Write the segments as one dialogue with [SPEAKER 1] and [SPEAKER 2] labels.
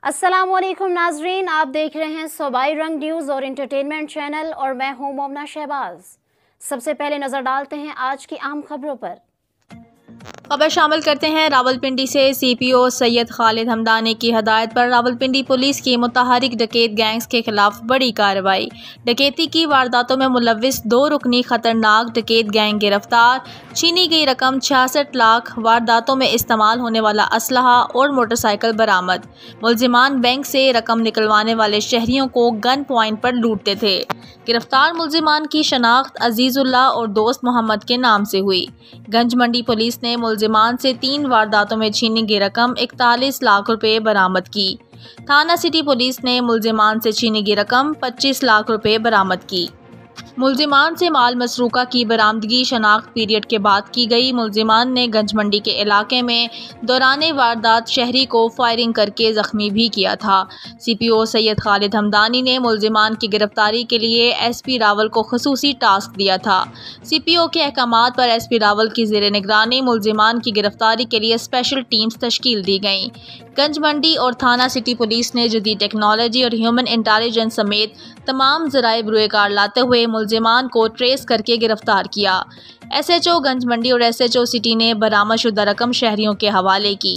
[SPEAKER 1] अस्सलामुअलैकुम नाजरीन, आप देख रहे हैं सूबाई रंग न्यूज़ और इंटरटेनमेंट चैनल और मैं हूं मोमना शहबाज। सबसे पहले नजर डालते हैं आज की अहम खबरों पर।
[SPEAKER 2] खबर शामिल करते हैं रावलपिंडी से। सीपीओ सैयद खालिद हमदानी की हदायत पर रावलपिंडी पुलिस की मुतहरिक डकैत गैंग्स के खिलाफ बड़ी कार्रवाई। डकैती की वारदातों में मुलविस 2 रुकनी खतरनाक डकैत गैंग गिरफ्तार। छीनी गई रकम 66 लाख। वारदातों में इस्तेमाल होने वाला असलहा और मोटरसाइकिल बरामद। मुलजिमान बैंक से रकम निकलवाने वाले शहरियों को गन पॉइंट पर लूटते थे। गिरफ्तार मुलजिमान की शनाख्त अजीजुल्लाह और दोस्त मोहम्मद के नाम से हुई। गंज मंडी पुलिस ने मुलजिमान से 3 वारदातों में छीनी गई रकम 41 लाख रुपए बरामद की। थाना सिटी पुलिस ने मुलजिमान से छीनी गई रकम 25 लाख रुपए बरामद की। मुलजिमान से माल मसरूका की बरामदगी शनाख्त पीरियड के बाद की गई। मुलजिमान ने गंज मंडी के इलाके में दौराने वारदात शहरी को फायरिंग करके जख्मी भी किया था। सीपीओ सैयद खालिद हमदानी ने मुलजिमान की गिरफ्तारी के लिए एसपी रावल को खुसूसी टास्क दिया था। सीपीओ के अहकामात पर एसपी रावल की ज़ेर निगरानी मुलजिमान की गिरफ्तारी के लिए स्पेशल टीम्स तश्कील दी गईं। गंज मंडी और थाना सिटी पुलिस ने जदीद टेक्नोलॉजी और ह्यूमन इंटेलिजेंस समेत तमाम ज़राए बुरुएकार लाते हुए मुलजिमान को ट्रेस करके गिरफ्तार किया। एसएचओ गंज मंडी और एसएचओ सिटी ने बरामदशुदा रकम शहरियों के हवाले की।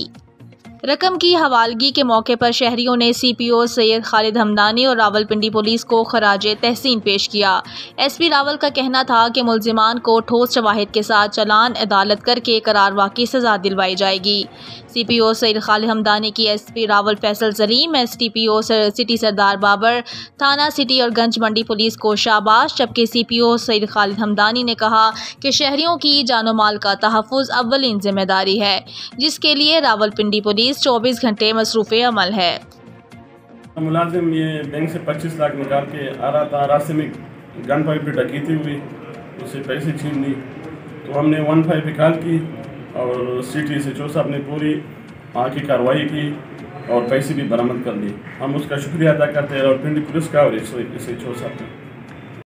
[SPEAKER 2] रकम की हवालगी के मौके पर शहरियों ने सीपीओ सैयद खालिद हमदानी और रावलपिंडी पुलिस को खराजे तहसीन पेश किया। एसपी रावल का कहना था कि मुलजिमान को ठोस शवाहिद के साथ चालान अदालत करके करारवा की सजा दिलवाई जाएगी। सीपीओ सैयद खालिद हमदानी की SP Rawal Faisal Salim, STPO city सरदार बाबर, थाना सिटी और गंज मंडी पुलिस को शाबाश, जबकि सीपीओ सैयद खालिद हमदानी ने कहा कि शहरियों की जानो माल का तहफ़्फ़ुज़ अव्वलीन जिम्मेदारी है, जिसके लिए रावलपिंडी पुलिस 24 घंटे मसरूफ़े अमल है।
[SPEAKER 3] मुलाजिम ये बैंक से 25 लाख निकाल के आ रहा था, रास्ते में गन पाइप पे डकैती हुई, उससे पैसे छीन ली तो हमने 15 निकाल की और सिटी SHO साहब ने पूरी आगे की कार्रवाई की और पैसे भी बरामद कर लिए। हम उसका शुक्रिया अदा करते हैं रावलपिंडी पुलिस का और SHO साहब का।